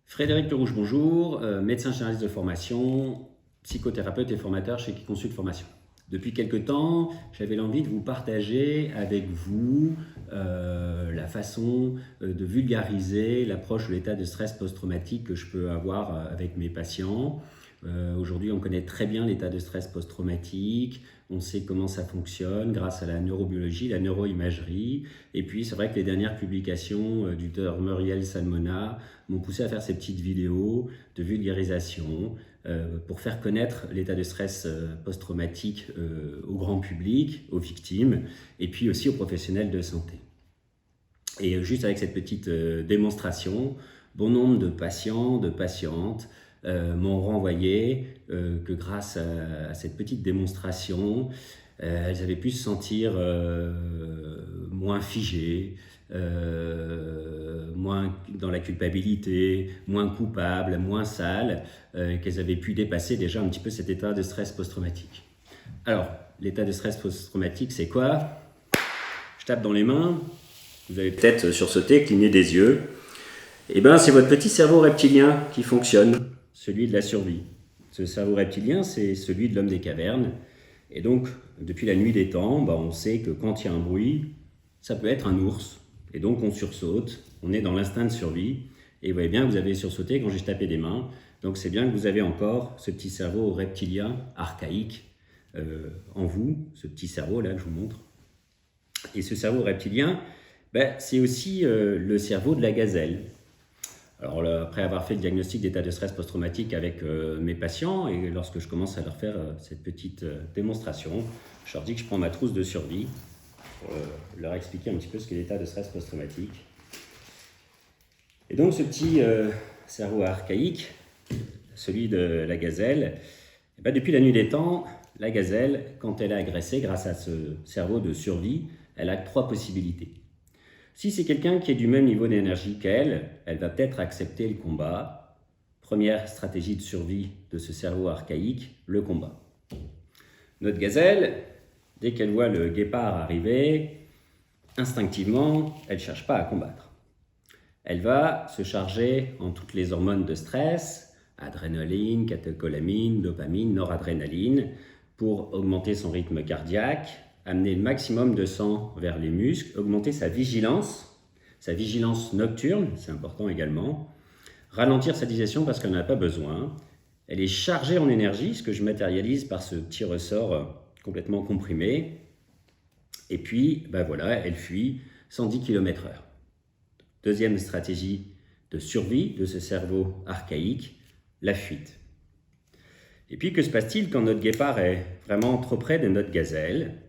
Frédéric Lerouge, bonjour, médecin généraliste de formation, psychothérapeute et formateur chez Qui Consulte Formation. Depuis quelque temps, j'avais l'envie de vous partager avec vous la façon de vulgariser l'approche de l'état de stress post-traumatique que je peux avoir avec mes patients. Aujourd'hui, on connaît très bien l'état de stress post-traumatique, on sait comment ça fonctionne grâce à la neurobiologie, la neuroimagerie. Et puis, c'est vrai que les dernières publications du Dr Muriel Salmona m'ont poussé à faire ces petites vidéos de vulgarisation pour faire connaître l'état de stress post-traumatique au grand public, aux victimes, et puis aussi aux professionnels de santé. Et juste avec cette petite démonstration, bon nombre de patients, de patientes m'ont renvoyé que grâce à cette petite démonstration, elles avaient pu se sentir moins figées, moins dans la culpabilité, moins coupables, moins sales, qu'elles avaient pu dépasser déjà un petit peu cet état de stress post-traumatique. Alors, l'état de stress post-traumatique, c'est quoi? Je tape dans les mains, vous avez peut-être sursauté, cligné des yeux. Eh bien, c'est votre petit cerveau reptilien qui fonctionne, celui de la survie. Ce cerveau reptilien, c'est celui de l'homme des cavernes. Et donc, depuis la nuit des temps, on sait que quand il y a un bruit, ça peut être un ours. Et donc, on sursaute, on est dans l'instinct de survie. Et vous voyez bien que vous avez sursauté quand j'ai tapé des mains. Donc, c'est bien que vous avez encore ce petit cerveau reptilien archaïque en vous, ce petit cerveau-là que je vous montre. Et ce cerveau reptilien, c'est aussi le cerveau de la gazelle. Alors après avoir fait le diagnostic d'état de stress post-traumatique avec mes patients, et lorsque je commence à leur faire cette petite démonstration, je leur dis que je prends ma trousse de survie pour leur expliquer un petit peu ce qu'est l'état de stress post-traumatique. Et donc ce petit cerveau archaïque, celui de la gazelle, depuis la nuit des temps, la gazelle, quand elle est agressée grâce à ce cerveau de survie, elle a 3 possibilités. Si c'est quelqu'un qui est du même niveau d'énergie qu'elle, elle va peut-être accepter le combat. Première stratégie de survie de ce cerveau archaïque, le combat. Notre gazelle, dès qu'elle voit le guépard arriver, instinctivement, elle ne cherche pas à combattre. Elle va se charger en toutes les hormones de stress, adrénaline, catécholamine, dopamine, noradrénaline, pour augmenter son rythme cardiaque, amener le maximum de sang vers les muscles, augmenter sa vigilance nocturne, c'est important également, ralentir sa digestion parce qu'elle n'en a pas besoin. Elle est chargée en énergie, ce que je matérialise par ce petit ressort complètement comprimé. Et puis, elle fuit 110 km/h. Deuxième stratégie de survie de ce cerveau archaïque, la fuite. Et puis, que se passe-t-il quand notre guépard est vraiment trop près de notre gazelle?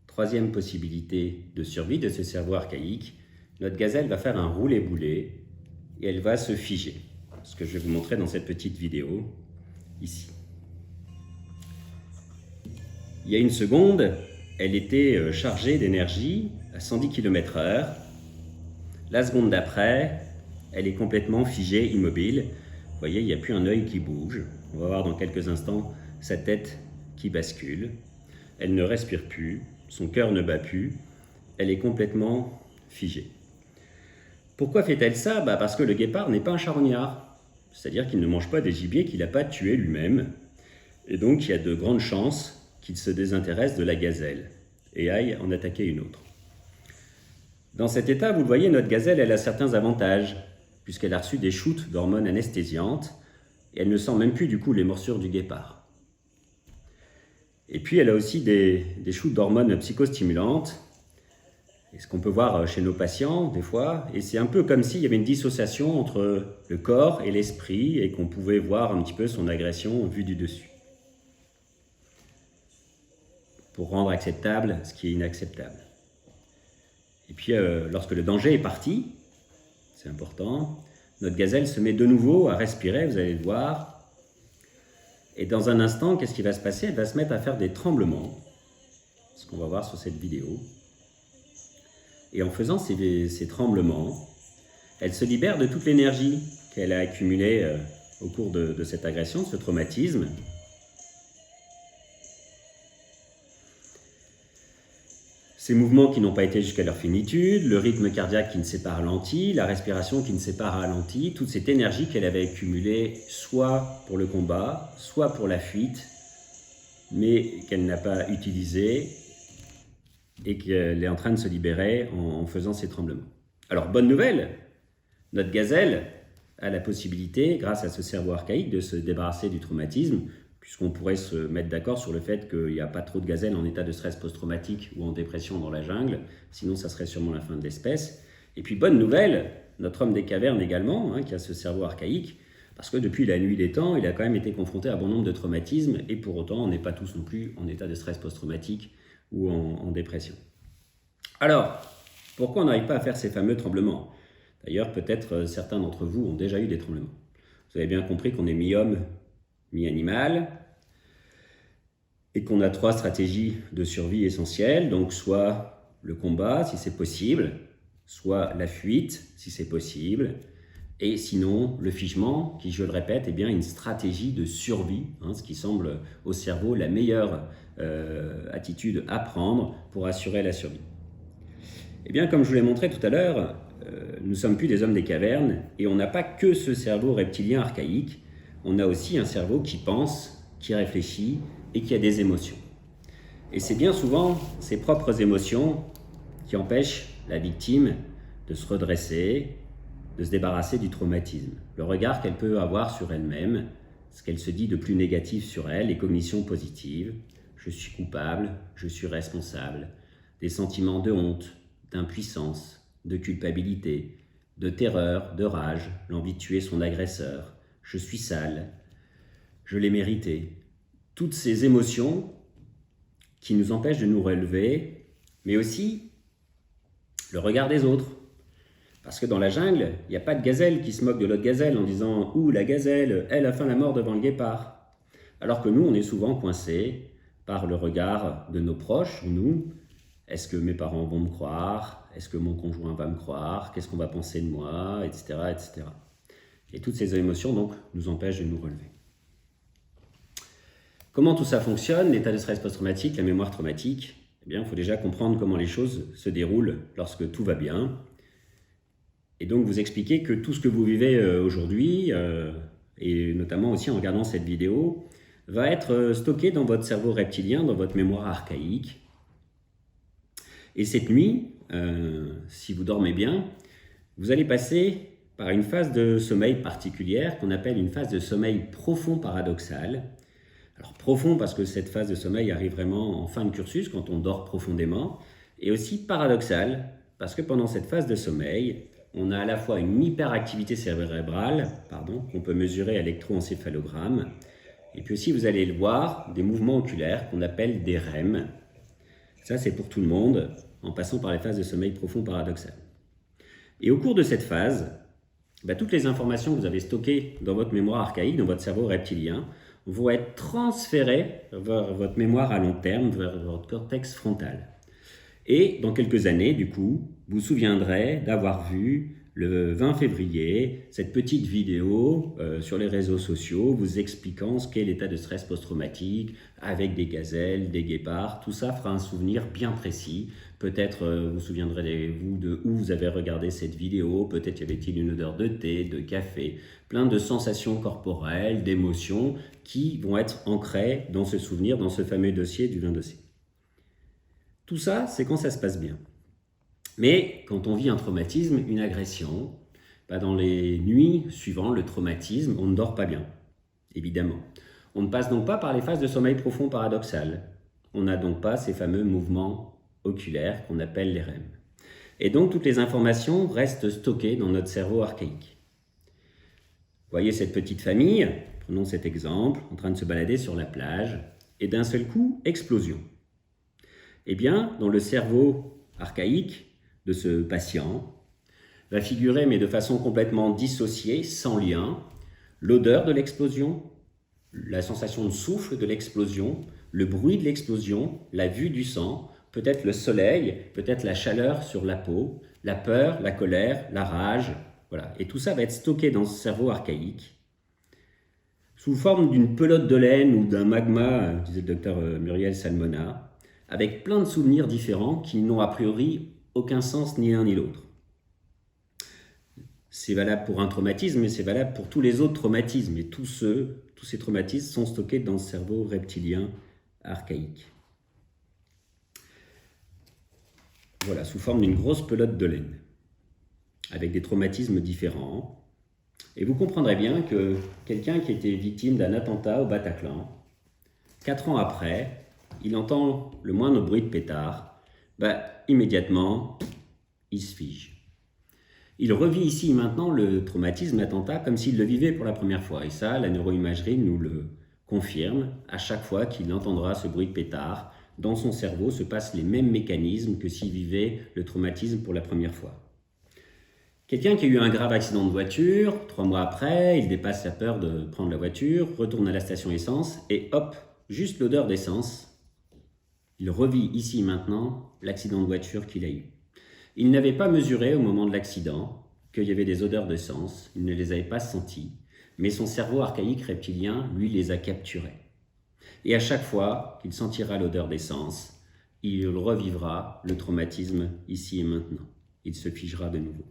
Troisième possibilité de survie de ce cerveau archaïque, notre gazelle va faire un roulé-boulé et elle va se figer. Ce que je vais vous montrer dans cette petite vidéo, ici. Il y a une seconde, elle était chargée d'énergie à 110 km/h. La seconde d'après, elle est complètement figée, immobile. Vous voyez, il n'y a plus un œil qui bouge. On va voir dans quelques instants sa tête qui bascule. Elle ne respire plus. Son cœur ne bat plus, elle est complètement figée. Pourquoi fait-elle ça? Parce que le guépard n'est pas un charognard, c'est-à-dire qu'il ne mange pas des gibiers qu'il n'a pas tués lui-même, et donc il y a de grandes chances qu'il se désintéresse de la gazelle et aille en attaquer une autre. Dans cet état, vous le voyez, notre gazelle, elle a certains avantages, puisqu'elle a reçu des shoots d'hormones anesthésiantes, et elle ne sent même plus du coup les morsures du guépard. Et puis, elle a aussi des shoots d'hormones psychostimulantes, et ce qu'on peut voir chez nos patients, des fois. Et c'est un peu comme s'il y avait une dissociation entre le corps et l'esprit, et qu'on pouvait voir un petit peu son agression vue du dessus. Pour rendre acceptable ce qui est inacceptable. Et puis, lorsque le danger est parti, c'est important, notre gazelle se met de nouveau à respirer, vous allez le voir. Et dans un instant, qu'est-ce qui va se passer? Elle va se mettre à faire des tremblements, ce qu'on va voir sur cette vidéo. Et en faisant ces tremblements, elle se libère de toute l'énergie qu'elle a accumulée au cours de cette agression, de ce traumatisme. Ces mouvements qui n'ont pas été jusqu'à leur finitude, le rythme cardiaque qui ne s'est pas ralenti, la respiration qui ne s'est pas ralentie, toute cette énergie qu'elle avait accumulée soit pour le combat, soit pour la fuite, mais qu'elle n'a pas utilisée et qu'elle est en train de se libérer en faisant ces tremblements. Alors, bonne nouvelle, notre gazelle a la possibilité, grâce à ce cerveau archaïque, de se débarrasser du traumatisme, puisqu'on pourrait se mettre d'accord sur le fait qu'il n'y a pas trop de gazelles en état de stress post-traumatique ou en dépression dans la jungle, sinon ça serait sûrement la fin de l'espèce. Et puis bonne nouvelle, notre homme des cavernes également, qui a ce cerveau archaïque, parce que depuis la nuit des temps, il a quand même été confronté à bon nombre de traumatismes, et pour autant on n'est pas tous non plus en état de stress post-traumatique ou en dépression. Alors, pourquoi on n'arrive pas à faire ces fameux tremblements? D'ailleurs, peut-être certains d'entre vous ont déjà eu des tremblements. Vous avez bien compris qu'on est mi-homme, mi-animal, et qu'on a 3 stratégies de survie essentielles, donc soit le combat, si c'est possible, soit la fuite, si c'est possible, et sinon le figement, qui, je le répète, est bien une stratégie de survie, ce qui semble au cerveau la meilleure attitude à prendre pour assurer la survie. Eh bien, comme je vous l'ai montré tout à l'heure, nous ne sommes plus des hommes des cavernes, et on n'a pas que ce cerveau reptilien archaïque, on a aussi un cerveau qui pense, qui réfléchit et qui a des émotions. Et c'est bien souvent ces propres émotions qui empêchent la victime de se redresser, de se débarrasser du traumatisme. Le regard qu'elle peut avoir sur elle-même, ce qu'elle se dit de plus négatif sur elle, les cognitions positives, je suis coupable, je suis responsable, des sentiments de honte, d'impuissance, de culpabilité, de terreur, de rage, l'envie de tuer son agresseur, je suis sale, je l'ai mérité. Toutes ces émotions qui nous empêchent de nous relever, mais aussi le regard des autres. Parce que dans la jungle, il n'y a pas de gazelle qui se moque de l'autre gazelle en disant « Ouh, la gazelle, elle a fait la mort devant le guépard ». Alors que nous, on est souvent coincés par le regard de nos proches, nous. Est-ce que mes parents vont me croire? Est-ce que mon conjoint va me croire? Qu'est-ce qu'on va penser de moi? Etc., etc. Et toutes ces émotions, donc, nous empêchent de nous relever. Comment tout ça fonctionne, l'état de stress post-traumatique, la mémoire traumatique? Eh bien, il faut déjà comprendre comment les choses se déroulent lorsque tout va bien. Et donc, vous expliquer que tout ce que vous vivez aujourd'hui, et notamment aussi en regardant cette vidéo, va être stocké dans votre cerveau reptilien, dans votre mémoire archaïque. Et cette nuit, si vous dormez bien, vous allez passer par une phase de sommeil particulière qu'on appelle une phase de sommeil profond paradoxal. Alors profond parce que cette phase de sommeil arrive vraiment en fin de cursus, quand on dort profondément, et aussi paradoxal parce que pendant cette phase de sommeil, on a à la fois une hyperactivité cérébrale, qu'on peut mesurer à l'électroencéphalogramme, et puis aussi, vous allez le voir, des mouvements oculaires qu'on appelle des REM. Ça, c'est pour tout le monde, en passant par les phases de sommeil profond paradoxal. Et au cours de cette phase, toutes les informations que vous avez stockées dans votre mémoire archaïque, dans votre cerveau reptilien, vont être transférées vers votre mémoire à long terme, vers votre cortex frontal. Et dans quelques années, du coup, vous vous souviendrez d'avoir vu le 20 février cette petite vidéo sur les réseaux sociaux vous expliquant ce qu'est l'état de stress post-traumatique avec des gazelles, des guépards. Tout ça fera un souvenir bien précis. Peut-être vous souviendrez-vous de où vous avez regardé cette vidéo, peut-être y avait-il une odeur de thé, de café, plein de sensations corporelles, d'émotions qui vont être ancrées dans ce souvenir, dans ce fameux dossier du 20 dossier. Tout ça, c'est quand ça se passe bien. Mais quand on vit un traumatisme, une agression, dans les nuits suivant le traumatisme, on ne dort pas bien, évidemment. On ne passe donc pas par les phases de sommeil profond paradoxal. On n'a donc pas ces fameux mouvements oculaires qu'on appelle les REM. Et donc toutes les informations restent stockées dans notre cerveau archaïque. Voyez cette petite famille, prenons cet exemple, en train de se balader sur la plage, et d'un seul coup, explosion. Eh bien, dans le cerveau archaïque de ce patient, va figurer, mais de façon complètement dissociée, sans lien, l'odeur de l'explosion, la sensation de souffle de l'explosion, le bruit de l'explosion, la vue du sang, peut-être le soleil, peut-être la chaleur sur la peau, la peur, la colère, la rage, voilà. Et tout ça va être stocké dans ce cerveau archaïque, sous forme d'une pelote de laine ou d'un magma, disait le docteur Muriel Salmona, avec plein de souvenirs différents qui n'ont a priori aucun sens ni l'un ni l'autre. C'est valable pour un traumatisme, mais c'est valable pour tous les autres traumatismes. Et tous ces traumatismes sont stockés dans le cerveau reptilien archaïque. Voilà, sous forme d'une grosse pelote de laine, avec des traumatismes différents. Et vous comprendrez bien que quelqu'un qui était victime d'un attentat au Bataclan, 4 ans après, il entend le moindre bruit de pétard, immédiatement, il se fige. Il revit ici maintenant le traumatisme attentat comme s'il le vivait pour la première fois. Et ça, la neuroimagerie nous le confirme. À chaque fois qu'il entendra ce bruit de pétard, dans son cerveau se passent les mêmes mécanismes que s'il vivait le traumatisme pour la première fois. Quelqu'un qui a eu un grave accident de voiture, 3 mois après, il dépasse la peur de prendre la voiture, retourne à la station essence et hop, juste l'odeur d'essence, il revit ici maintenant l'accident de voiture qu'il a eu. Il n'avait pas mesuré au moment de l'accident qu'il y avait des odeurs d'essence, il ne les avait pas senties, mais son cerveau archaïque reptilien, lui, les a capturées. Et à chaque fois qu'il sentira l'odeur d'essence, il revivra le traumatisme ici et maintenant. Il se figera de nouveau.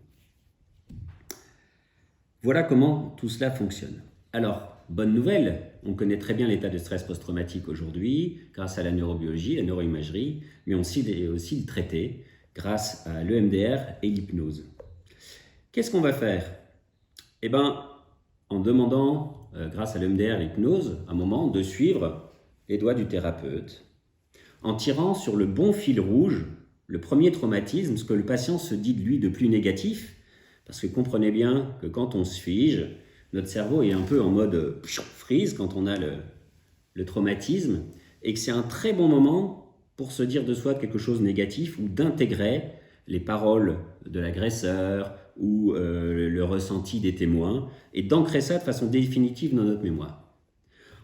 Voilà comment tout cela fonctionne. Alors, bonne nouvelle, on connaît très bien l'état de stress post-traumatique aujourd'hui grâce à la neurobiologie, la neuroimagerie, mais on sait aussi le traiter grâce à l'EMDR et l'hypnose. Qu'est-ce qu'on va faire? En demandant, grâce à l'EMDR et l'hypnose, un moment de suivre les doigts du thérapeute, en tirant sur le bon fil rouge le premier traumatisme, ce que le patient se dit de lui de plus négatif, parce que comprenez bien que quand on se fige, notre cerveau est un peu en mode freeze quand on a le traumatisme, et que c'est un très bon moment pour se dire de soi quelque chose de négatif ou d'intégrer les paroles de l'agresseur ou le ressenti des témoins, et d'ancrer ça de façon définitive dans notre mémoire.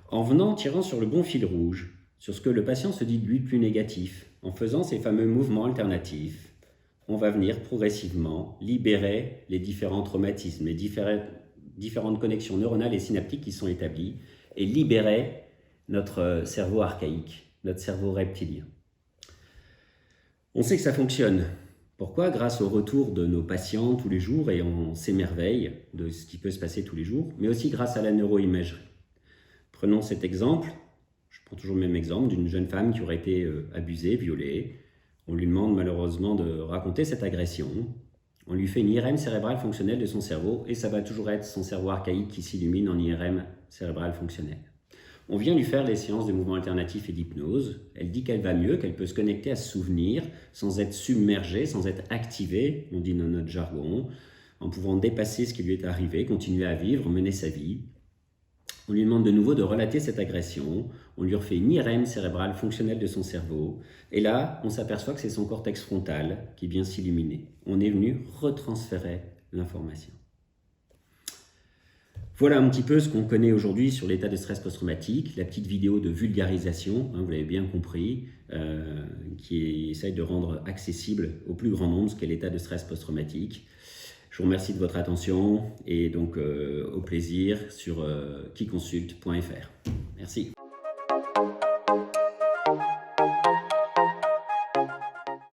En tirant sur le bon fil rouge, sur ce que le patient se dit de lui de plus négatif, en faisant ces fameux mouvements alternatifs, on va venir progressivement libérer les différents traumatismes, les différentes connexions neuronales et synaptiques qui sont établies, et libérer notre cerveau archaïque, notre cerveau reptilien. On sait que ça fonctionne. Pourquoi? Grâce au retour de nos patients tous les jours, et on s'émerveille de ce qui peut se passer tous les jours, mais aussi grâce à la neuroimagerie. Prenons cet exemple, je prends toujours le même exemple, d'une jeune femme qui aurait été abusée, violée. On lui demande malheureusement de raconter cette agression. On lui fait une IRM cérébrale fonctionnelle de son cerveau et ça va toujours être son cerveau archaïque qui s'illumine en IRM cérébrale fonctionnelle. On vient lui faire les séances de mouvements alternatifs et d'hypnose. Elle dit qu'elle va mieux, qu'elle peut se connecter à ce souvenir sans être submergée, sans être activée, on dit dans notre jargon, en pouvant dépasser ce qui lui est arrivé, continuer à vivre, mener sa vie. On lui demande de nouveau de relater cette agression, on lui refait une IRM cérébrale fonctionnelle de son cerveau, et là, on s'aperçoit que c'est son cortex frontal qui vient s'illuminer. On est venu retransférer l'information. Voilà un petit peu ce qu'on connaît aujourd'hui sur l'état de stress post-traumatique, la petite vidéo de vulgarisation, vous l'avez bien compris, qui essaye de rendre accessible au plus grand nombre ce qu'est l'état de stress post-traumatique. Je vous remercie de votre attention et donc au plaisir sur quiconsulte.fr. Merci.